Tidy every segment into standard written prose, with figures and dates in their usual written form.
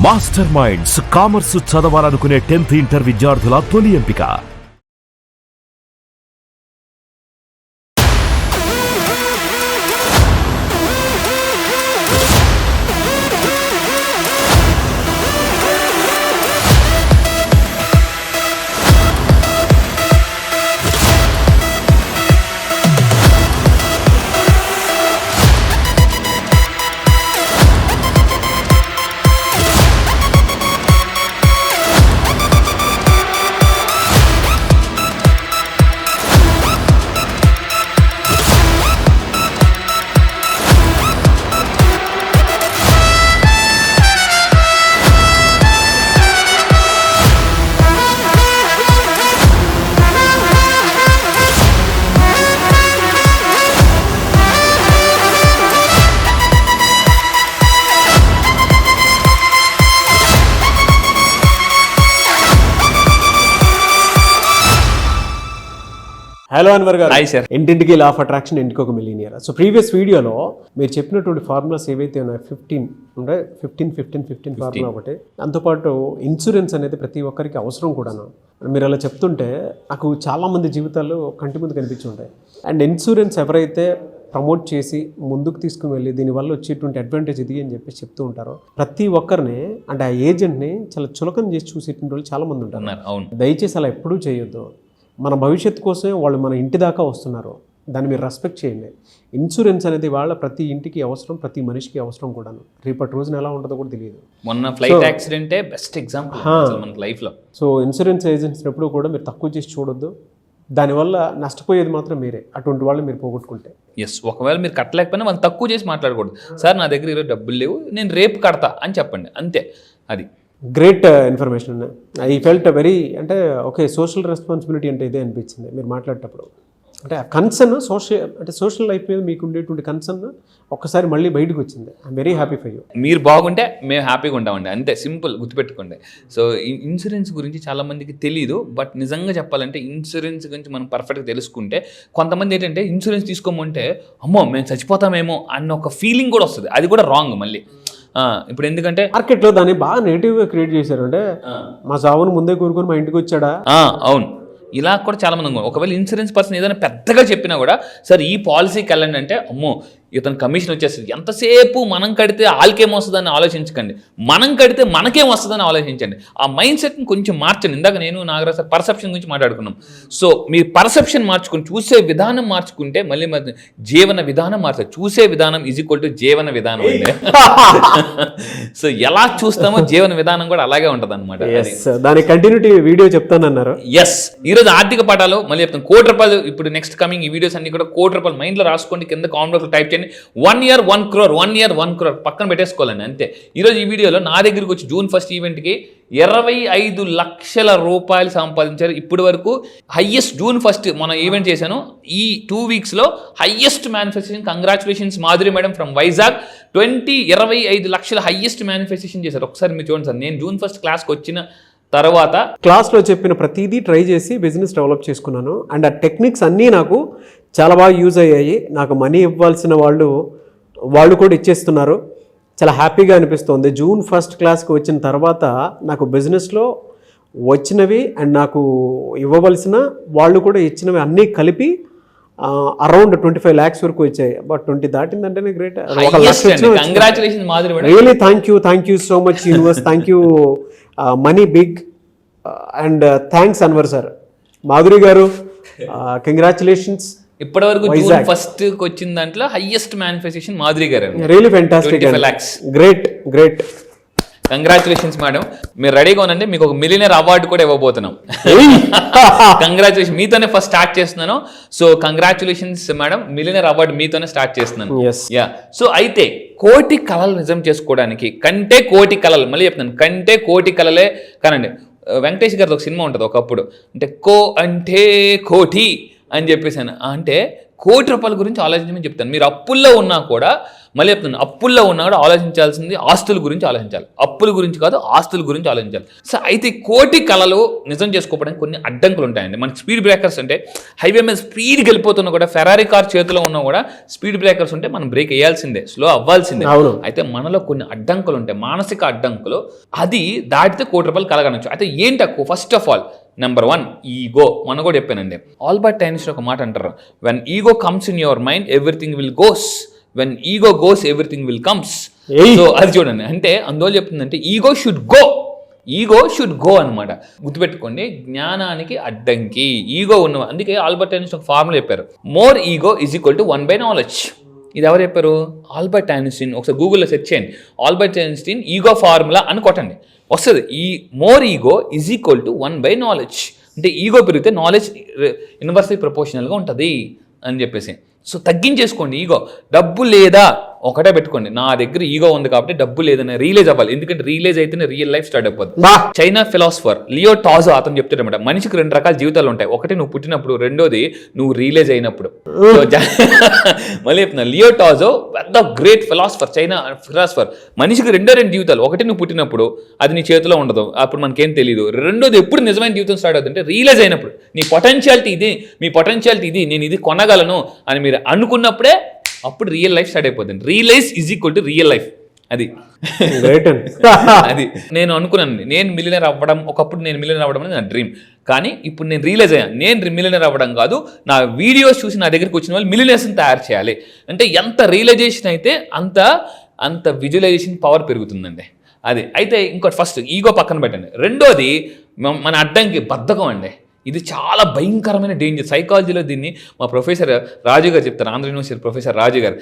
Master minds commerce చదవాలనుకునే 10th inter విద్యార్థుల తొలి ఎంపిక. హలో అన్వర్ గారు. Hi sir. ఇంటింటికి లా ఆఫ్ అట్రాక్షన్, ఇంటికి ఒక మిలియనియర్. సో ప్రీవియస్ వీడియోలో మీరు చెప్పినటువంటి ఫార్ములాస్ ఏవైతే ఉన్నాయో 15 ఫార్ములా ఒకటి, దాంతోపాటు ఇన్సూరెన్స్ అనేది ప్రతి ఒక్కరికి అవసరం కూడాను. మీరు అలా చెప్తుంటే నాకు చాలామంది జీవితాలు కంటి ముందు కనిపించి ఉంటాయి. అండ్ ఇన్సూరెన్స్ ఎవరైతే ప్రమోట్ చేసి ముందుకు తీసుకుని వెళ్ళి దీనివల్ల వచ్చేటువంటి అడ్వాంటేజ్ ఇది అని చెప్పి చెప్తూ ఉంటారు, ప్రతి ఒక్కరిని అంటే ఆ ఏజెంట్ని చాలా చులకన చేసి చూసేటువంటి వాళ్ళు చాలామంది ఉంటారు. దయచేసి అలా ఎప్పుడూ చేయొద్దు. మన భవిష్యత్తు కోసమే వాళ్ళు మన ఇంటి దాకా వస్తున్నారు, దాన్ని మీరు రెస్పెక్ట్ చేయండి. ఇన్సూరెన్స్ అనేది వాళ్ళ ప్రతి ఇంటికి అవసరం, ప్రతి మనిషికి అవసరం కూడాను. రేపటి రోజున ఎలా ఉంటుందో కూడా తెలియదు. మొన్న ఫ్లైట్ యాక్సిడెంటే బెస్ట్ ఎగ్జాంపుల్ మన లైఫ్లో. సో ఇన్సూరెన్స్ ఏజెంట్స్ ఎప్పుడు కూడా మీరు తక్కువ చేసి చూడొద్దు. దానివల్ల నష్టపోయేది మాత్రం మీరే, అటువంటి వాళ్ళు మీరు పోగొట్టుకుంటే. ఎస్, ఒకవేళ మీరు కట్టలేకపోయినా మనం తక్కువ చేసి మాట్లాడకూడదు. సార్ నా దగ్గర ఈరోజు డబ్బులు లేవు, నేను రేపు కడతా అని చెప్పండి, అంతే. అది great information. I felt very అంటే ఓకే, సోషల్ రెస్పాన్సిబిలిటీ అంటే ఇదే అనిపించింది మీరు మాట్లాడేటప్పుడు. అంటే ఆ కన్సర్న్ సోషల్ లైఫ్ మీద మీకు ఉండేటువంటి కన్సర్న్ ఒక్కసారి మళ్ళీ బయటకు వచ్చింది. I'm very happy for you. మీరు బాగుంటే మేము హ్యాపీగా ఉంటామండి, అంతే, సింపుల్, గుర్తుపెట్టుకోండి. సో ఇన్సూరెన్స్ గురించి చాలామందికి తెలియదు. బట్ నిజంగా చెప్పాలంటే ఇన్సూరెన్స్ గురించి మనం పర్ఫెక్ట్గా తెలుసుకుంటే, కొంతమంది ఏంటంటే ఇన్సూరెన్స్ తీసుకోమంటే అమ్మో మేము చచ్చిపోతామేమో అన్న ఒక ఫీలింగ్ కూడా వస్తుంది. అది కూడా రాంగ్ మళ్ళీ. ఇప్పుడు ఎందుకంటే మార్కెట్లో దాన్ని బాగా నెగిటివ్గా క్రియేట్ చేశారు. అంటే మా సావును ముందే కోరుకొని మా ఇంటికి వచ్చాడా. అవును, ఇలా కూడా చాలా మంది ఉన్నారు. ఒకవేళ ఇన్సూరెన్స్ పర్సన్ ఏదైనా పెద్దగా చెప్పినా కూడా సార్ ఈ పాలసీకి వెళ్ళండి అంటే అమ్మో ఇతను కమిషన్ వచ్చేస్తుంది, ఎంతసేపు మనం కడితే వాళ్ళకేం వస్తుందని ఆలోచించకండి, మనం కడితే మనకేం వస్తుందని ఆలోచించండి. ఆ మైండ్ సెట్ని కొంచెం మార్చండి. ఇందాక నేను నాగరాజ్ సార్ పర్సెప్షన్ గురించి మాట్లాడుకున్నాం. సో మీ పర్సెప్షన్ మార్చుకుని చూసే విధానం మార్చుకుంటే మళ్ళీ జీవన విధానం మారుతుంది. చూసే విధానం ఈజ్ ఈక్వల్ టు జీవన విధానం అండి. సో ఎలా చూస్తామో జీవన విధానం కూడా అలాగే ఉంటుంది అనమాట. దాని కంటిన్యూటీ వీడియో చెప్తానన్నారు. ఎస్, ఈరోజు ఆర్థిక పాఠాలు మళ్ళీ చెప్తాను. ₹1 ఇప్పుడు నెక్స్ట్ కమింగ్ ఈ వీడియోస్ అన్ని కూడా ₹1 మైండ్లో రాసుకోండి, కింద కామెంట్ బాక్స్లో టైప్ చేయండి. 1 year 1 crore పక్కన పెట్టేసుకోవాలండి, అంతే. ఈరోజు ఈ వీడియోలో నా దగ్గరికి వచ్చి June 1st ఈవెంట్కి 25 లక్షల రూపాయలు సంపాదించారు ఇప్పటి వరకు. హైయెస్ట్ June 1st మన ఈవెంట్ చేశాను, ఈ 2 weeksలో highest manifestation. Congratulations Madhuri madam from Vizag. 25 లక్షల హైయెస్ట్ మేనిఫెస్టేషన్ చేశారు. ఒకసారి మీరు చూడండి సార్, నేను June 1st క్లాస్కి వచ్చిన తర్వాత క్లాస్లో చెప్పిన ప్రతిదీ ట్రై చేసి బిజినెస్ డెవలప్ చేసుకున్నాను. అండ్ ఆ టెక్నిక్స్ అన్నీ నాకు చాలా బాగా యూజ్ అయ్యాయి. నాకు మనీ ఇవ్వాల్సిన వాళ్ళు కూడా ఇచ్చేస్తున్నారు. చాలా హ్యాపీగా అనిపిస్తుంది. June 1st క్లాస్కి వచ్చిన తర్వాత నాకు బిజినెస్లో వచ్చినవి అండ్ నాకు ఇవ్వవలసిన వాళ్ళు కూడా ఇచ్చినవి అన్నీ కలిపి అరౌండ్ 25 lakhs వరకు వచ్చాయి. బట్ 20 దాటిందంటేనే great. Really thank you so much universe. Thank you money big and thanks Anwar sir. Madhuri గారు కంగ్రాచులేషన్స్. ఇప్పటి వరకు June 1st వచ్చిన దాంట్లో హైయెస్ట్ మేనిఫెస్టేషన్ మాధురి గారు. Really fantastic. 25 lakhs. Great. Congratulations madam, మీరు రెడీగా ఉండండి, మీకు ఒక మిలియనర్ అవార్డు కూడా ఇవ్వబోతున్నాం. కంగ్రాచులేషన్, మీతోనే ఫస్ట్ స్టార్ట్ చేస్తున్నాను. So congratulations madam, millionaire award మీతోనే స్టార్ట్ చేస్తున్నాను. యా, సో అయితే కోటి కళలు నిజం చేసుకోవడానికి కంటే కోటి కళలు, మళ్ళీ చెప్తున్నాను, కంటే కోటి కళలే కానండి. వెంకటేష్ గారితో ఒక సినిమా ఉంటుంది ఒకప్పుడు, అంటే కోటి అని చెప్పేసాను. అంటే ₹1 గురించి ఆలోచించమని చెప్తాను. మీరు అప్పుల్లో ఉన్నా కూడా మళ్ళీ చెప్తున్నాను, అప్పుల్లో ఉన్నా కూడా ఆలోచించాల్సింది ఆస్తుల గురించి ఆలోచించాలి, అప్పుల గురించి కాదు ఆస్తుల గురించి ఆలోచించాలి. సో అయితే కోటి కళలు నిజం చేసుకోవడానికి కొన్ని అడ్డంకులు ఉంటాయండి. మనకి స్పీడ్ బ్రేకర్స్ అంటే హైవే మీద స్పీడ్కి వెళ్ళిపోతున్నా కూడా, ఫెరారీ కార్ చేతిలో ఉన్నా కూడా స్పీడ్ బ్రేకర్స్ ఉంటే మనం బ్రేక్ వేయాల్సిందే, స్లో అవ్వాల్సిందే. అయితే మనలో కొన్ని అడ్డంకులు ఉంటాయి, మానసిక అడ్డంకులు, అది దాటితే ₹1,00,00,000 కలగనొచ్చు. అయితే ఏంటి first of all number 1 ego. మనం కూడా చెప్పానండి, ఆల్బర్ట్ ఐన్స్టీన్ ఒక మాట అంటారు, when ego comes in your mind everything will goes, when ego goes everything will comes. So అది చూడండి, అంటే అందువల్ల చెప్తుందంటే ఈగో షుడ్ గో అనమాట. గుర్తుపెట్టుకోండి, జ్ఞానానికి అడ్డంకి ఈగో ఉన్నవా. అందుకే ఆల్బర్ట్ ఐన్స్టీన్ ఒక ఫార్ములా చెప్పారు, more ego is equal to 1/knowledge. ఇది ఎవరు చెప్పారు? Albert Einstein. ఒకసారి గూగుల్లో సెర్చ్ చేయండి, ఆల్బర్ట్ ఐన్స్టీన్ ఈగో ఫార్ములా అని కొట్టండి, వస్తుంది. ఈ more ego is equal to 1/knowledge. అంటే ఈగో పెరిగితే నాలెడ్జ్ ఇన్వర్స్లీ ప్రపోర్షనల్గా ఉంటుంది అని చెప్పేసి. సో తగ్గించేసుకోండి ఈగో. డబ్బు లేదా ఒకటే పెట్టుకోండి, నా దగ్గర ఈగో ఉంది కాబట్టి డబ్బు లేదని రియలైజ్ అవ్వాలి. ఎందుకంటే రియలైజ్ అయితేనే రియల్ లైఫ్ స్టార్ట్ అయిపోతుంది. చైనా ఫిలాసఫర్ లియో టాజో అతను చెప్తాడనమాట, మనిషికి 2 రకాల జీవితాలు ఉంటాయి, ఒకటి నువ్వు పుట్టినప్పుడు, రెండోది నువ్వు రియలైజ్ అయినప్పుడు. మళ్ళీ చెప్తున్నా, లియో టాజో పెద్ద గ్రేట్ ఫిలాసఫర్, చైనా ఫిలాసఫర్. మనిషికి 2 జీవితాలు, ఒకటి నువ్వు పుట్టినప్పుడు, అది నీ చేతిలో ఉండదు, అప్పుడు మనకేం తెలియదు. రెండోది ఎప్పుడు నిజమైన జీవితం స్టార్ట్ అవుతుంది అంటే రియలైజ్ అయినప్పుడు, నీ పొటెన్షియాలిటీ ఇది, మీ పొటెన్షియాలిటీ ఇది, నేను ఇది కొనగలను అని మీరు అనుకున్నప్పుడే అప్పుడు రియల్ లైఫ్ స్టార్ట్ అయిపోతుంది. Realise is equal to real life. అది అది నేను అనుకున్నాను, నేను మిలియనర్ అవ్వడం, ఒకప్పుడు నేను మిలియనర్ అవ్వడం అనేది నా డ్రీమ్. కానీ ఇప్పుడు నేను రియలైజ్ అయ్యాను, నేను మిలియనర్ అవ్వడం కాదు, నా వీడియోస్ చూసి నా దగ్గరికి వచ్చిన వాళ్ళు మిలియనర్స్ని తయారు చేయాలి. అంటే ఎంత రియలైజేషన్ అయితే అంత విజువలైజేషన్ పవర్ పెరుగుతుందండి. అది అయితే ఇంకోటి, ఫస్ట్ ఈగో పక్కన పెట్టండి. రెండోది మన అడ్డంకి బద్ధకం అండి. ఇది చాలా భయంకరమైన డేంజర్. సైకాలజీలో దీన్ని మా ప్రొఫెసర్ రాజు గారు చెప్తారు, ఆంధ్ర యూనివర్సిటీ ప్రొఫెసర్ రాజు గారు,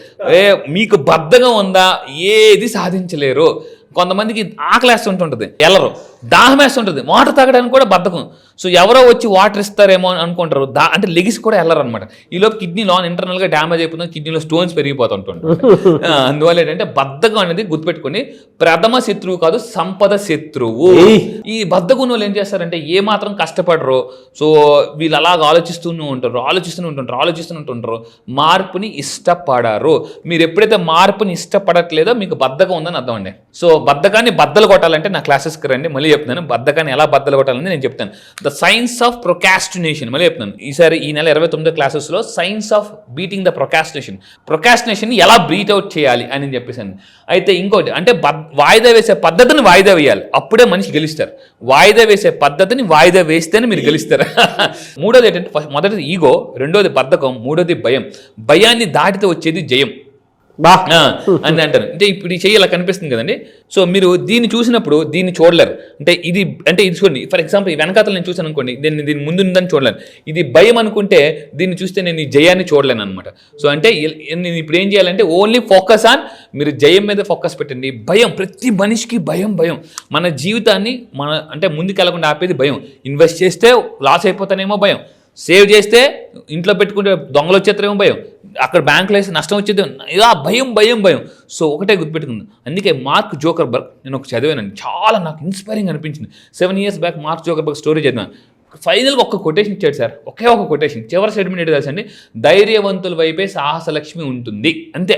మీకు బద్ధకం ఉందా ఏది సాధించలేరు. కొంతమందికి ఆకలి వేస్తుంటుంది, వెళ్ళరు, దాహం వేస్తుంటుంది, వాటర్ తాగడానికి కూడా బద్ధకం. సో ఎవరో వచ్చి వాటర్ ఇస్తారేమో అని అనుకుంటారు, అంటే లెగిసి కూడా వెళ్ళరు అనమాట. ఈలోపు కిడ్నీ లోన్ ఇంటర్నల్గా డ్యామేజ్ అయిపోతుంది, కిడ్నీలో స్టోన్స్ పెరిగిపోతుంటుంది. అందువల్ల ఏంటంటే బద్ధకం అనేది గుర్తుపెట్టుకుని ప్రథమ శత్రువు కాదు, సంపద శత్రువు. ఈ బద్ధకం వాళ్ళు ఏం చేస్తారంటే ఏ మాత్రం కష్టపడరు. సో వీళ్ళు అలాగ ఆలోచిస్తూనే ఉంటుంటారు, మార్పుని ఇష్టపడరు. మీరు ఎప్పుడైతే మార్పుని ఇష్టపడట్లేదో మీకు బద్ధకం ఉందని అర్థం అండి. సో బద్ధకాన్ని బద్దలు కొట్టాలంటే నా క్లాసెస్కి రండి, మళ్ళీ చెప్తాను బద్ధకాన్ని ఎలా బద్దలు కొట్టాలని నేను చెప్తాను. ద సైన్స్ ఆఫ్ ప్రొకాస్టినేషన్ మళ్ళీ చెప్తాను. ఈసారి ఈ నెల 29 క్లాసెస్లో science of beating the procrastination ఎలా బీట్ అవుట్ చేయాలి అని చెప్పేసాను. అయితే ఇంకోటి అంటే వాయిదా వేసే పద్ధతిని వాయిదా వేయాలి, అప్పుడే మనిషి గెలుస్తారు. వాయిదా వేసే పద్ధతిని వాయిదా వేస్తేనే మీరు గెలుస్తారు. మూడోది ఏంటంటే, మొదటిది ఈగో, రెండోది బద్ధకం, మూడోది భయం. భయాన్ని దాటితే వచ్చేది జయం అని అంటారు. అంటే ఇప్పుడు ఈ చెయ్యి ఇలా కనిపిస్తుంది కదండి. సో మీరు దీన్ని చూసినప్పుడు దీన్ని చూడలేరు. అంటే ఇది చూడండి, ఫర్ ఎగ్జాంపుల్ ఈ వెనకాతలు నేను చూసాను అనుకోండి, దీని ముందు ఉందని చూడలేను. ఇది భయం అనుకుంటే దీన్ని చూస్తే నేను ఈ జయాన్ని చూడలేను అనమాట. సో అంటే నేను ఇప్పుడు ఏం చేయాలంటే ఓన్లీ ఫోకస్ ఆన్, మీరు జయం మీద ఫోకస్ పెట్టండి. భయం, ప్రతి మనిషికి భయం. మన జీవితాన్ని అంటే ముందుకెళ్ళకుండా ఆపేది భయం. ఇన్వెస్ట్ చేస్తే లాస్ అయిపోతానేమో భయం, సేవ్ చేస్తే ఇంట్లో పెట్టుకుంటే దొంగలు వచ్చేస్తారేమో భయం, అక్కడ బ్యాంకులో వేసి నష్టం వచ్చేది, ఇలా భయం. సో ఒకటే గుర్తుపెట్టుకుంది. అందుకే మార్క్ జోకర్బర్గ్, నేను ఒక చదివానండి, చాలా నాకు ఇన్స్పైరింగ్ అనిపించింది. 7 years back mark Zuckerberg story చదివాను. ఫైనల్గా ఒక కొటేషన్ ఇచ్చాడు సార్, ఒకే ఒక కొటేషన్. చివరి స్టేట్మెంట్ ఏంటి తెలుసండి, ధైర్యవంతుల వైపే సాహసలక్ష్మి ఉంటుంది. అంతే,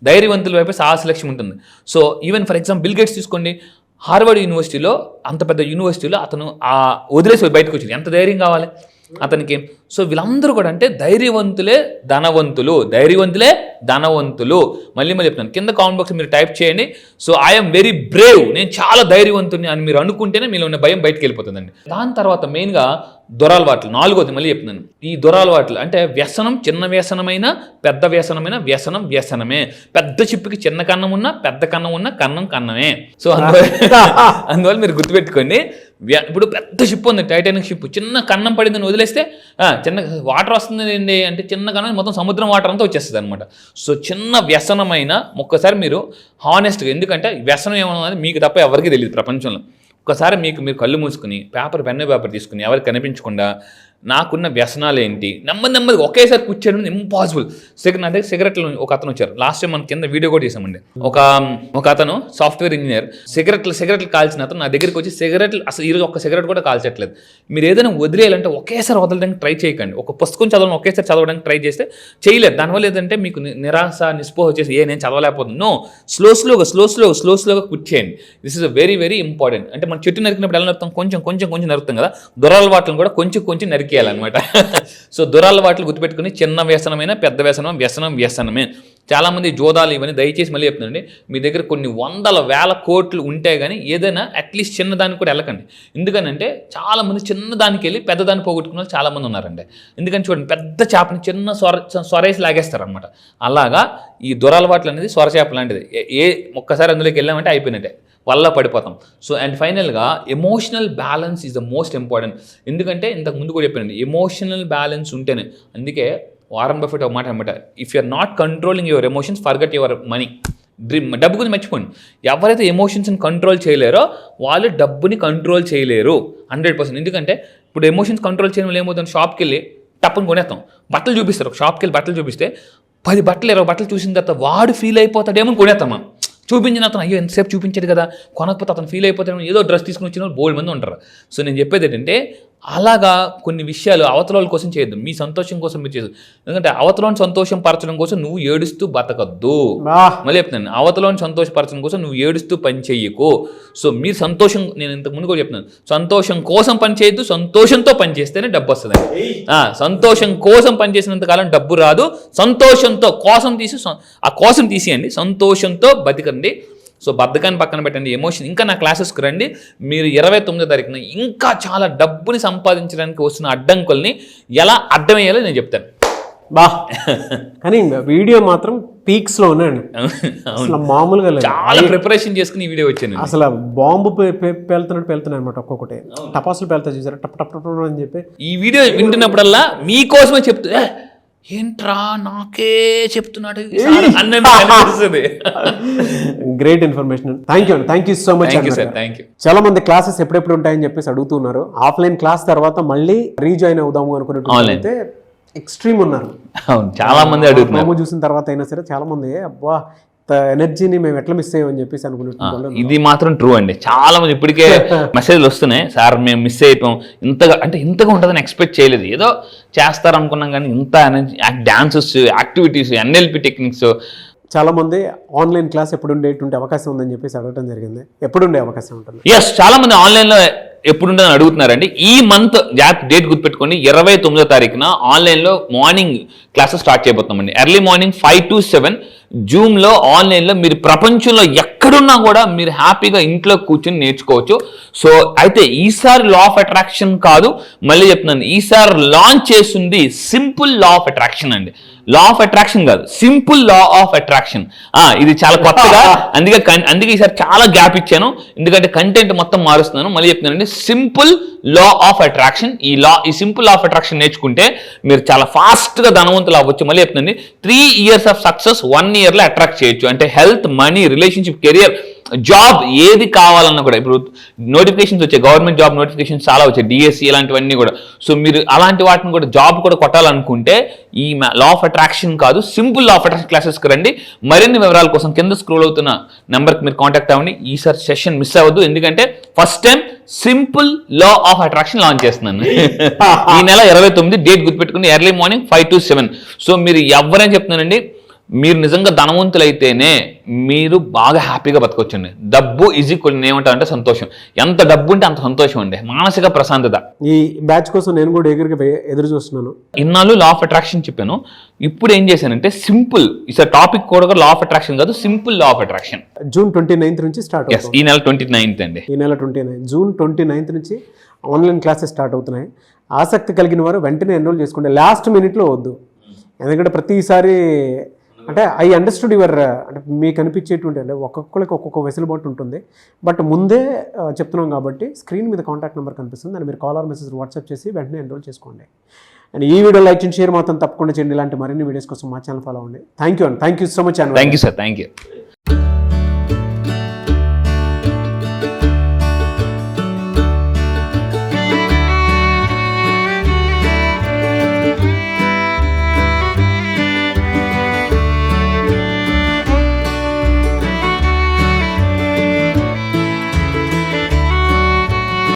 ధైర్యవంతుల వైపే సాహసలక్ష్మి ఉంటుంది. So even for example bill gates తీసుకోండి, హార్వర్డ్ యూనివర్సిటీలో, అంత పెద్ద యూనివర్సిటీలో అతను వదిలేసి బయటకు వచ్చింది. ఎంత ధైర్యం కావాలి అతనికి. సో వీళ్ళందరూ కూడా అంటే ధైర్యవంతులే ధనవంతులు. మళ్ళీ చెప్తాను, కింద కామెంట్ బాక్స్ మీరు టైప్ చేయండి. సో ఐఎమ్ వెరీ బ్రేవ్, నేను చాలా ధైర్యవంతుని అని మీరు అనుకుంటేనే మీలో ఉన్న భయం బయటకు వెళ్ళిపోతుందండి. దాని తర్వాత మెయిన్గా దురలవాట్లు, 4వది మళ్ళీ చెప్తున్నాను. ఈ దురలవాట్లు అంటే వ్యసనం, చిన్న వ్యసనమైన పెద్ద వ్యసనమైన వ్యసనమే. పెద్ద చిప్పుకి చిన్న కన్నం ఉన్నా, పెద్ద కన్నం ఉన్నా, కన్నమే. సో అందువల్ల మీరు గుర్తుపెట్టుకోండి, ఇప్పుడు పెద్ద షిప్ ఉంది, టైటానిక్ షిప్, చిన్న కన్నం పడిందని వదిలేస్తే చిన్న వాటర్ వస్తుంది అంటే చిన్న కన్నం మొత్తం సముద్రం వాటర్ అంతా వచ్చేస్తుంది అనమాట. సో చిన్న వ్యసనమైన ఒక్కసారి మీరు హానెస్ట్గా, ఎందుకంటే వ్యసనం ఏమన్నది మీకు తప్ప ఎవరికి తెలియదు ప్రపంచంలో. ఒక్కసారి మీరు కళ్ళు మూసుకుని పెన్ను పేపర్ తీసుకుని ఎవరికి కనిపించకుండా నాకున్న వ్యసనాలు ఏంటి, నెమ్మదిగా ఒకేసారి కూర్చోడం ఇంపాసిబుల్. నా దగ్గర సిగరెట్లు ఒక అతను వచ్చారు, లాస్ట్ టైం మన కింద వీడియో కూడా చేసామండి. ఒక అతను సాఫ్ట్వేర్ ఇంజనీర్, సిగరెట్లు కాల్చిన అతను నా దగ్గరికి వచ్చి సిగరెట్లు అసలు ఈరోజు ఒక్క సిగరెట్ కూడా కాల్చట్లేదు. మీరు ఏదైనా వదిలేయాలంటే ఒకేసారి వదలడానికి ట్రై చేయకండి. ఒక పుస్తకం చదవడం ఒకేసారి చదవడానికి ట్రై చేస్తే చేయలేరు. దానివల్ల ఏంటంటే మీకు నిరాశ నిస్పోహ వచ్చేసి నేను చదవలేకపోతున్నాను. నో, స్లోగా కూర్చేయండి. This is very very important. అంటే మనం చెట్టు నరికినప్పుడు ఎలా నరుకుతాం, కొంచెం నరుకుతాం కదా, దురలవాట్లను కూడా కొంచెం నరికేయాలన్నమాట. సో దురలవాట్లు గుర్తుపెట్టుకుని చిన్న వ్యసనమైన పెద్ద వ్యసనమే. చాలామంది జోదాలు ఇవన్నీ దయచేసి మళ్ళీ చెప్తున్నాండి, మీ దగ్గర కొన్ని వందల వేల కోట్లు ఉంటే కానీ ఏదైనా అట్లీస్ట్ చిన్నదానికి కూడా వెళ్ళకండి. ఎందుకనంటే చాలామంది చిన్నదానికి వెళ్ళి పెద్దదాన్ని పోగొట్టుకున్న వాళ్ళు చాలామంది ఉన్నారండి. ఎందుకని చూడండి, పెద్ద చేపని చిన్న సొరేసి లాగేస్తారు అనమాట. అలాగా ఈ దురలవాట్లు అనేది సొరచేప లాంటిది. ఒక్కసారి అందులోకి వెళ్ళామంటే అయిపోయినట్టే, వల్ల పడిపోతాం. సో అండ్ ఫైనల్గా emotional balance is the most important. ఎందుకంటే ఇంతకు ముందు కూడా చెప్పానండి, ఎమోషనల్ బ్యాలెన్స్ ఉంటేనే. అందుకే వారన్ బఫెట్ ఒక మాట అనమాట, if you're not controlling your emotions forget your money. డబ్బు గురించి మర్చిపోండి. ఎవరైతే ఎమోషన్స్ని కంట్రోల్ చేయలేరో వాళ్ళు డబ్బుని కంట్రోల్ చేయలేరు 100%. ఎందుకంటే ఇప్పుడు ఎమోషన్స్ కంట్రోల్ చేయడం వల్ల ఏమవుతుంది, షాప్కి వెళ్ళి టప్పుని కొనేస్తాం, బట్టలు చూపిస్తారు. ఒక షాప్కి వెళ్ళి బట్టలు చూపిస్తే 10 బట్టలు 20 బట్టలు చూసిన తర్వాత వాడు ఫీల్ అయిపోతాడేమో కొనేస్తాం మనం. చూపించిన అతను అయ్యో ఎంతసేపు చూపించాడు కదా, కొనకపోతే అతను ఫీల్ అయిపోతాడు, ఏదో డ్రెస్ తీసుకుని వచ్చిన వాళ్ళు బోల్డ్ మంది ఉంటారు. సో నేను చెప్పేది ఏంటంటే అలాగా కొన్ని విషయాలు అవతల కోసం చేయొద్దు, మీ సంతోషం కోసం మీరు చేయదు. ఎందుకంటే అవతలని సంతోషం పరచడం కోసం నువ్వు ఏడుస్తూ బతకద్దు. మళ్ళీ చెప్తున్నాను, అవతలని సంతోషపరచడం కోసం నువ్వు ఏడుస్తూ పని చెయ్యకు. సో మీరు సంతోషం, నేను ఇంతకు ముందు కూడా చెప్తున్నాను, సంతోషం కోసం పని చేయొద్దు, సంతోషంతో పని చేస్తేనే డబ్బు వస్తుంది. సంతోషం కోసం పని చేసినంత కాలం డబ్బు రాదు. సంతోషంతో కోసం తీసేయండి, సంతోషంతో బతికండి. సో బద్ధకాన్ని పక్కన పెట్టండి, ఎమోషన్. ఇంకా నా క్లాసెస్కి రండి. మీరు 29వ తారీఖున ఇంకా చాలా డబ్బుని సంపాదించడానికి వస్తున్న అడ్డంకుల్ని ఎలా అడ్డమయ్యాలో నేను చెప్తాను. కానీ వీడియో మాత్రం పీక్స్ లో ఉన్నాయండి, అసలు మామూలుగా లేదు. చాలా ప్రిపరేషన్ చేసుకుని ఈ వీడియో వచ్చాను. అసలు బాంబు పేలుతున్నాయి అనమాట. ఒక్కొక్కటి టపాసులు పేలుతా చూసారా, టప్ అని చెప్పి. ఈ వీడియో వింటున్నప్పుడల్లా మీకోసమే చెప్తా, ఏంట్రా నాకే చెప్తున్నాడు అనిపిస్తుంది. Great information. Thank you so much. చాలా మంది క్లాసెస్ ఎప్పుడెప్పుడు ఉంటాయని చెప్పేసి అడుగుతున్నారు. ఆఫ్లైన్ క్లాస్ తర్వాత మళ్ళీ రీజాయిన్ అవుదాము అనుకున్నట్టు ఎక్స్ట్రీమ్ ఉన్నారు. చాలా మంది అడుగుతున్నారు. చూసిన తర్వాత అయినా సరే చాలా మంది అబ్బా ఎనర్జీని మేము ఎట్లా మిస్ అయ్యామని చెప్పేసి అనుకుంటున్నాం. ఇది మాత్రం ట్రూ అండి. చాలా మంది ఇప్పటికే మెసేజ్లు వస్తున్నాయి, సార్ మేము మిస్ అయిపోయాం, ఇంతగా ఉంటుందని ఎక్స్పెక్ట్ చేయలేదు, ఏదో చేస్తారనుకున్నాం కానీ ఇంత energy, dances, activities, NLP techniques. చాలా మంది ఆన్లైన్ క్లాస్ ఎప్పుడుండేటువంటి అవకాశం ఉందని చెప్పేసి అడగడం జరిగింది. ఎప్పుడుండే అవకాశం ఉంటుంది? ఎస్, చాలా మంది ఆన్లైన్లో ఎప్పుడుంటుందని అడుగుతున్నారండి. ఈ మంత్ డేట్ గుర్తుపెట్టుకోండి, 29వ తారీఖున ఆన్లైన్లో మార్నింగ్ క్లాసెస్ స్టార్ట్ చేయబోతున్నామండి. ఎర్లీ మార్నింగ్ 5 to 7 జూమ్లో ఆన్లైన్లో మీరు ప్రపంచంలో ఎక్కడున్నా కూడా మీరు హ్యాపీగా ఇంట్లో కూర్చొని నేర్చుకోవచ్చు. సో అయితే ఈసారి లా ఆఫ్ అట్రాక్షన్ కాదు, మళ్ళీ చెప్తున్నాను, ఈసారి లాంచ్ చేస్తుంది సింపుల్ లా ఆఫ్ అట్రాక్షన్ అండి. లా ఆఫ్ అట్రాక్షన్ కాదు, సింపుల్ లా ఆఫ్ అట్రాక్షన్. ఇది చాలా కొత్తగా, అందుకే ఈసారి చాలా గ్యాప్ ఇచ్చాను, ఎందుకంటే కంటెంట్ మొత్తం మారుస్తున్నాను. మళ్ళీ చెప్తున్నానండి, సింపుల్ లా ఆఫ్ అట్రాక్షన్. ఈ సింపుల్ లా ఆఫ్ అట్రాక్షన్ నేర్చుకుంటే మీరు చాలా ఫాస్ట్గా ధనవంతులు అవ్వచ్చు. మళ్ళీ చెప్తున్నాండి, 3 years ఆఫ్ సక్సెస్ 1 yearలో అట్రాక్ట్ చేయొచ్చు. అంటే health, money, relationship, career, job ఏది కావాలన్నా కూడా. ఇప్పుడు నోటిఫికేషన్స్ వచ్చాయి, గవర్నమెంట్ జాబ్ నోటిఫికేషన్స్ చాలా వచ్చాయి, డిఎస్సి ఇలాంటివన్నీ కూడా. సో మీరు అలాంటి వాటిని కూడా జాబ్ కూడా కొట్టాలనుకుంటే ఈ లా ఆఫ్ అట్రాక్షన్ కాదు, సింపుల్ లా ఆఫ్ అట్రాక్షన్ క్లాసెస్కి రండి. మరిన్ని వివరాల కోసం కింద స్క్రోల్ అవుతున్న నెంబర్కి మీరు కాంటాక్ట్ అవ్వండి. ఈసారి సెషన్ మిస్ అవ్వద్దు, ఎందుకంటే first time simple law of attraction launch చేస్తున్నాను. ఈ నెల 29 డేట్ గుర్తుపెట్టుకుని, ఎర్లీ మార్నింగ్ 5 to 7. సో మీరు ఎవరైనా చెప్తున్నానండి, మీరు నిజంగా ధనవంతులైతేనే మీరు బాగా హ్యాపీగా బతకొచ్చండి. డబ్బు ఈజ్ ఈక్వల్ ఏమంటారంటే సంతోషం. ఎంత డబ్బు ఉంటే అంత సంతోషం అండి, మానసిక ప్రశాంతత. ఈ బ్యాచ్ కోసం నేను కూడా ఎదురు చూస్తున్నాను. ఇన్నాళ్ళు లా ఆఫ్ అట్రాక్షన్ చెప్పాను, ఇప్పుడు ఏం చేశానంటే సింపుల్, ఈసారి టాపిక్ కూడా లా ఆఫ్ అట్రాక్షన్ కాదు, simple law of attraction. June 29th నుంచి స్టార్ట్ అవుతుంది. ఈ నెల 29th అండి. ఈ నెల 29 జూన్ 29th నుంచి ఆన్లైన్ క్లాసెస్ స్టార్ట్ అవుతున్నాయి. ఆసక్తి కలిగిన వారు వెంటనే ఎన్రోల్ చేసుకోండి, లాస్ట్ మినిట్లో వద్దు. ఎందుకంటే ప్రతిసారి అంటే ఐ అండర్స్టూడ్ యువర్, అంటే మీకు అనిపించేటువంటి, అంటే ఒక్కొక్కరికి ఒక్కొక్క వెసులుబాటు ఉంటుంది. బట్ ముందే చెప్తున్నాం కాబట్టి స్క్రీన్ మీద కాంటాక్ట్ నెంబర్ కనిపిస్తుంది, దాన్ని మీరు కాల్ ఆర్ మెసేజ్ వాట్సాప్ చేసి వెంటనే ఎన్రోల్ చేసుకోండి. అండ్ ఈ వీడియో లైక్ చేయండి, షేర్ మాత్రం తప్పకుండా చేయండి. ఇలాంటి మరిన్ని వీడియోస్ కోసం మా ఛానల్ ఫాలో అవ్వండి. Thank you so much. Thank you sir. Thank you.